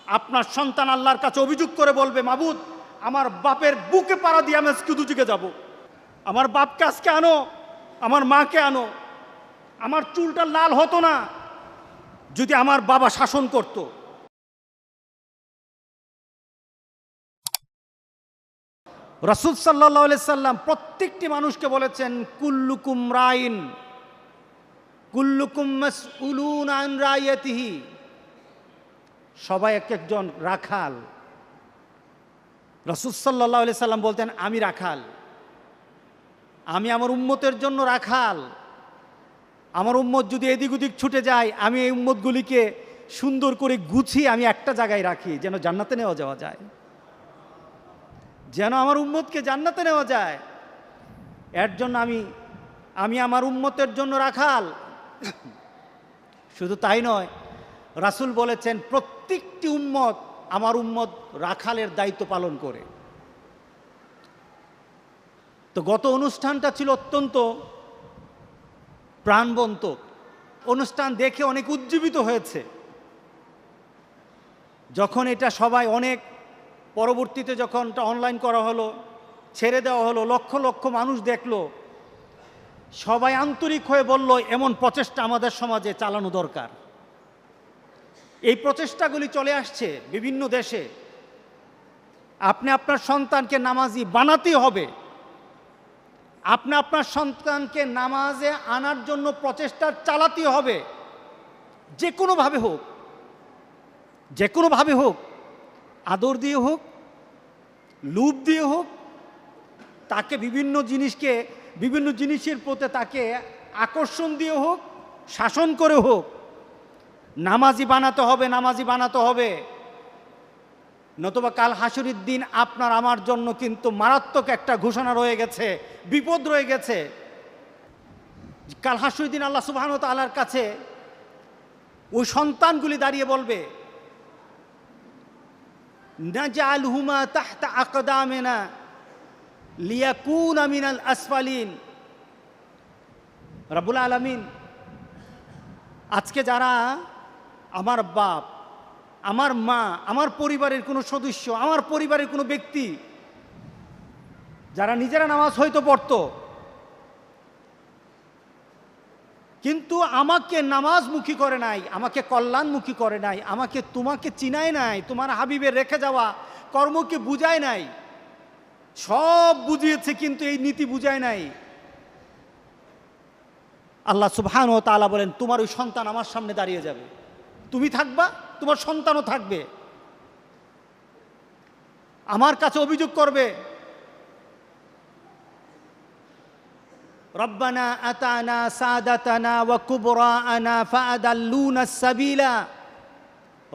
আপনার সন্তান আল্লাহর কাছে অভিযোগ করে বলবে, মাবুদ আমার বাপের বুকে পাড়া দিয়ে আমি আজকে দুদিকে যাব, আমার বাপকে আজকে আনো, আমার মাকে আনো। আমার চুলটা লাল হতো না যদি আমার বাবা শাসন করত। রাসূল সাল্লাল্লাহু আলাইহি সাল্লাম প্রত্যেকটি মানুষকে বলেছেন, কুল্লুকুম রাইন কুল্লুকুম মাসউলুন আন রাইয়াতিহি। সবাই এক একজন রাখাল। রাসূল সাল্লাল্লাহু আলাইহি সাল্লাম বলতেন, আমি রাখাল, আমি আমার উম্মতের জন্য রাখাল। আমার উম্মত যদি এদিক ওদিক ছুটে যায়, আমি এই উম্মতগুলিকে সুন্দর করে গুছিয়ে আমি একটা জায়গায় রাখি, যেন জান্নাতে নেওয়া যাওয়া যায়, যেন আমার উম্মতকে জান্নাতে নেওয়া যায়। এর জন্য আমি আমার উম্মতের জন্য রাখাল। শুধু তাই নয়, রাসূল বলেছেন প্রত্যেকটি উম্মত আমার উম্মত রাখালের দায়িত্ব পালন করে। তো গত অনুষ্ঠানটা ছিল অত্যন্ত প্রাণবন্ত অনুষ্ঠান, দেখে অনেক উজ্জীবিত হয়েছে। যখন এটা সবাই অনেক পরবর্তীতে যখন এটা অনলাইন করা হলো, ছেড়ে দেওয়া হলো, লক্ষ লক্ষ মানুষ দেখলো, সবাই আন্তরিক হয়ে বলল এমন প্রচেষ্টা আমাদের সমাজে চালানো দরকার। এই প্রচেষ্টাগুলি চলে আসছে বিভিন্ন দেশে। আপনি আপনার সন্তানকে নামাজি বানাতেই হবে, আপনি আপনার সন্তানকে নামাজে আনার জন্য প্রচেষ্টা চালাতে হবে, যে কোনোভাবে হোক, যে কোনোভাবে হোক, আদর দিয়ে হোক, লুভ দিয়ে হোক, তাকে বিভিন্ন জিনিসের প্রতি তাকে আকর্ষণ দিয়ে হোক, শাসন করে হোক, নামাজি বানাতে হবে, নামাজি বানাতে হবে। নতুবা কাল হাসরের দিন আপনার আমার জন্য কিন্তু মারাত্মক একটা ঘোষণা রয়ে গেছে, বিপদ রয়ে গেছে। কাল হাসরের দিন আল্লাহ সুবহানাহু ওয়া তাআলার কাছে ওই সন্তানগুলি দাঁড়িয়ে বলবে, নাজআলহুমা তাহতা আকদামিনা লিয়াকুনা মিনাল আসফালিন। রব্বুল আলামিন আজকে যারা আমার বাপ, আমার মা, আমার পরিবারের কোনো সদস্য, আমার পরিবারের কোনো ব্যক্তি যারা নিজেরা নামাজ হয়তো পড়তো, কিন্তু আমাকে নামাজমুখী করে নাই, আমাকে কল্যাণমুখী করে নাই, আমাকে তোমাকে চিনায় নাই, তোমার হাবিবের রেখে যাওয়া কর্মকে বুঝায় নাই, সব বুঝিয়েছে কিন্তু এই নীতি বুঝায় নাই। আল্লাহ সুবহানাহু ওয়া তাআলা বলেন, তোমার ওই সন্তান আমার সামনে দাঁড়িয়ে যাবে, তুমি থাকবা, তোমার সন্তানও থাকবে, আমার কাছে অভিযোগ করবে, রব্বানা আতানা সাদাতানা ওয়া কুবরাআনা ফাআদাল্লুনা সাবিলা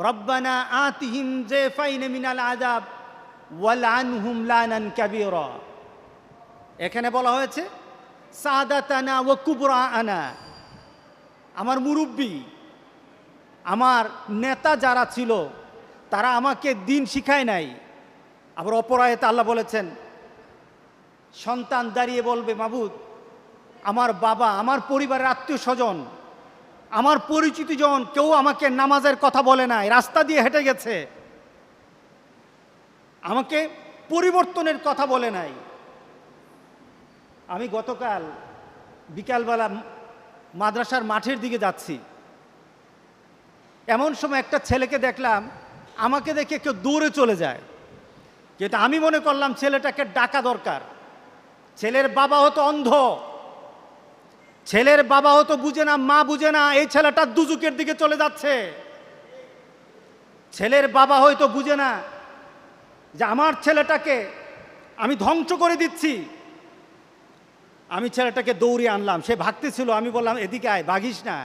রব্বানা আতিহিম যায়ফাইন মিনাল আযাব ওয়ালআনহুম লানান কাবীরা। এখানে বলা হয়েছে সাদাতানা ওয়া কুবরাআনা, আমার মুরব্বী, আমার নেতা যারা ছিল তারা আমাকে দিন শিখায় নাই। আবার অপর আয়াতে আল্লাহ বলেছেন, সন্তান দাঁড়িয়ে বলবে, মাবুদ আমার বাবা, আমার পরিবারের আত্মীয় স্বজন, আমার পরিচিত জন কেউ আমাকে নামাজের কথা বলে নাই, রাস্তা দিয়ে হেঁটে গেছে, আমাকে পরিবর্তনের কথা বলে নাই। আমি গতকাল বিকালবেলা মাদ্রাসার মাঠের দিকে যাচ্ছি, এমন সময় একটা ছেলেকে দেখলাম, আমাকে দেখে কেউ দৌড়ে চলে যায়, কিন্তু আমি মনে করলাম ছেলেটাকে ডাকা দরকার। ছেলের বাবা হতো অন্ধ, ছেলের বাবা হতো বুঝে না, মা বুঝে না, এই ছেলেটা দুজুকের দিকে চলে যাচ্ছে। ছেলের বাবা হয়তো বুঝে না যে আমার ছেলেটাকে আমি ধ্বংস করে দিচ্ছি। আমি ছেলেটাকে দৌড়িয়ে আনলাম, সে ভাগতেছিল, আমি বললাম এদিকে আয়, ভাগিস না।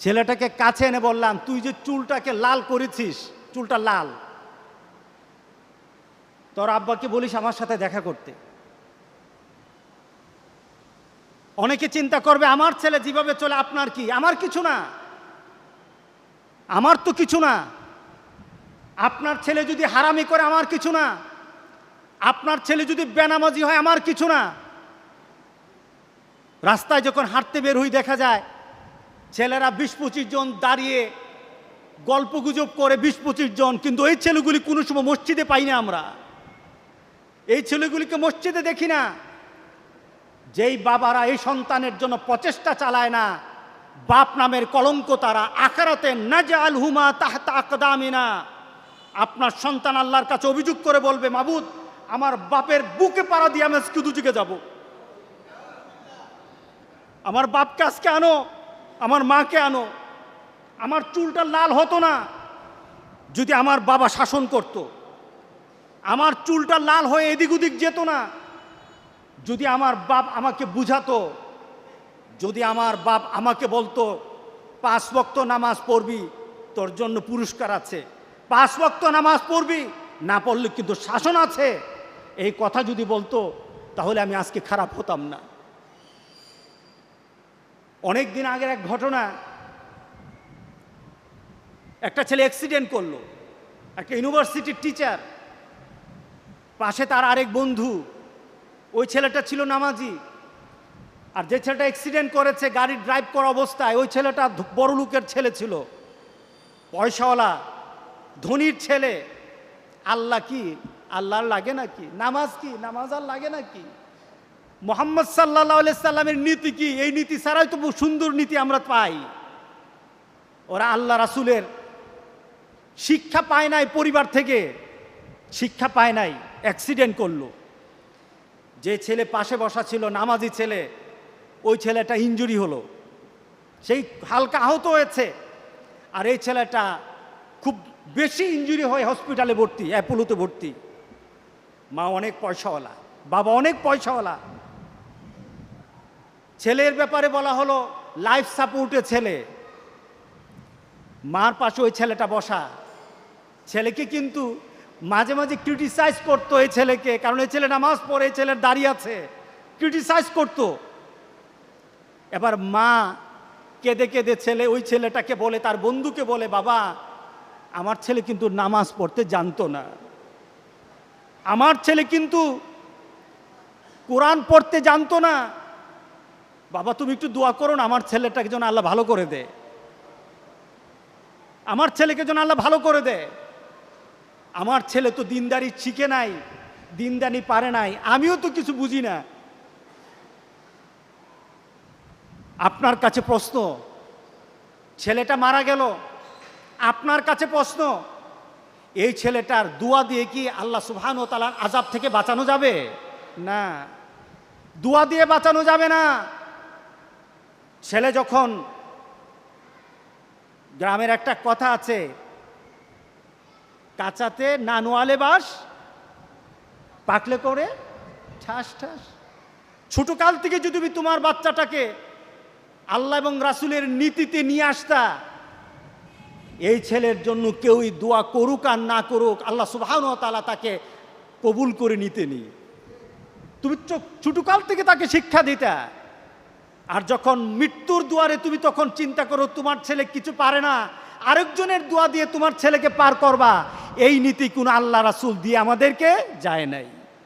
ছেলেটাকে কাছে এনে বললাম, তুই যে চুলটাকে লাল করেছিস, চুলটা লাল, তোর আব্বাকে বলিস আমার সাথে দেখা করতে। অনেকে চিন্তা করবে আমার ছেলে যেভাবে চলে আপনার কি, আমার কিছু না, আমার তো কিছু না। আপনার ছেলে যদি হারামি করে আমার কিছু না, আপনার ছেলে যদি বেনামাজি হয় আমার কিছু না। রাস্তায় যখন হাঁটতে বের হই দেখা যায় ছেলেরা ২০-২৫ জন দাঁড়িয়ে গল্পগুজব করে 20-25 জন, কিন্তু এই ছেলেগুলি কোনো সময় মসজিদে পাই না আমরা। এই ছেলেগুলিকে মসজিদে দেখি না। যেই বাবারা এই সন্তানের জন্য প্রচেষ্টা চালায় না, বাপ নামের কলঙ্ক তারা আখিরাতে নাজআলহুমা তাহতা আকদামিনা। আপনার সন্তান আল্লাহর কাছে অভিযোগ করে বলবে, মাবুদ আমার বাপের বুকে পাড়া দিয়ে আমি আজকে দুদিকে যাব। আমার বাপকে আজকে আনো, আমার মাকে আনো। আমার চুলটা লাল হতো না যদি আমার বাবা শাসন করত। আমার চুলটা লাল হয়ে এদিক ওদিক যেত না যদি আমার বাপ আমাকে বুঝাতো। যদি আমার বাপ আমাকে বলতো 5 ওয়াক্ত নামাজ পড়বি, তোর জন্য পুরস্কার আছে, 5 ওয়াক্ত নামাজ পড়বি, না পড়লে কিন্তু শাসন আছে, এই কথা যদি বলতো, তাহলে আমি আজকে খারাপ হতাম না। অনেক দিন আগের এক ঘটনা, একটা ছেলে অ্যাক্সিডেন্ট করলো, একটা ইউনিভার্সিটির টিচার, পাশে তার আরেক বন্ধু। ওই ছেলেটা ছিল নামাজি, আর যে ছেলেটা অ্যাক্সিডেন্ট করেছে গাড়ি ড্রাইভ করা অবস্থায়, ওই ছেলেটা বড় লোকের ছেলে ছিল, পয়সাওয়ালা ধনীর ছেলে। আল্লাহ কি আল্লাহর লাগে নাকি? নামাজ কি নামাজ আর লাগে নাকি? মুহাম্মদ সাল্লাল্লাহু আলাইহি সাল্লামের নীতি কি? এই নীতি ছাড়াই তো সুন্দর নীতি আমরা পাই। ওরা আল্লাহ রাসূলের শিক্ষা পায় নাই, পরিবার থেকে শিক্ষা পায় নাই, অ্যাক্সিডেন্ট করলো। যে ছেলে পাশে বসা ছিল নামাজি ছেলে, ওই ছেলেটা ইনজুরি হলো, সেই হালকা আহত হয়েছে। আর এই ছেলেটা খুব বেশি ইনজুরি হয়ে হসপিটালে ভর্তি, অ্যাপোলোতে ভর্তি। মা অনেক পয়সাওয়ালা, বাবা অনেক পয়সাওয়ালা। ছেলের ব্যাপারে বলা হলো লাইফ সাপোর্টে ছেলে, মার পাশে ওই ছেলেটা বসা। ছেলেকে কিন্তু মাঝে মাঝে ক্রিটিসাইজ করতো এই ছেলেকে, কারণ এই ছেলে নামাজ পড়ে, এই ছেলের দাঁড়িয়ে আছে, ক্রিটিসাইজ করতো। এবার মা কেঁদে কেঁদে ওই ছেলেটাকে বলে, তার বন্ধুকে বলে, বাবা আমার ছেলে কিন্তু নামাজ পড়তে জানতো না, আমার ছেলে কিন্তু কোরআন পড়তে জানতো না, বাবা তুমি একটু দোয়া করো না, আমার ছেলেটাকে যেন আল্লাহ ভালো করে দেয়, আমার ছেলেকে যেন আল্লাহ ভালো করে দেয়। আমার ছেলে তো দিনদারি শিখে নাই, দিনদানি পারে নাই, আমিও তো কিছু বুঝি না। আপনার কাছে প্রশ্ন, ছেলেটা মারা গেল, আপনার কাছে প্রশ্ন, এই ছেলেটার দোয়া দিয়ে কি আল্লাহ সুবহানাহু ওয়া তাআলার আযাব থেকে বাঁচানো যাবে? না, দোয়া দিয়ে বাঁচানো যাবে না। ছেলে যখন, গ্রামের একটা কথা আছে, কাঁচাতে না নোয়ালে বাস, পাকলে করে ঠাস ঠাস। ছোট কাল থেকে যদি তুমি তোমার বাচ্চাটাকে আল্লাহ এবং রাসূলের নীতিতে নিয়ে আসতা, এই ছেলের জন্য কেউই দোয়া করুক আর না করুক, আল্লাহ সুবহানাহু ওয়া তাআলা তাকে কবুল করে নিতেনি। তুমি ছোট কাল থেকে তাকে শিক্ষা দিতা। আর যখন মৃত্যুর দুয়ারে তুমি তখন চিন্তা করো তোমার ছেলে কিছু পারে না, আরেকজনের দোয়া দিয়ে তোমার ছেলেকে পার করবা, এই নীতি কোন আল্লাহ রাসূল দিয়ে আমাদেরকে যায় নাই।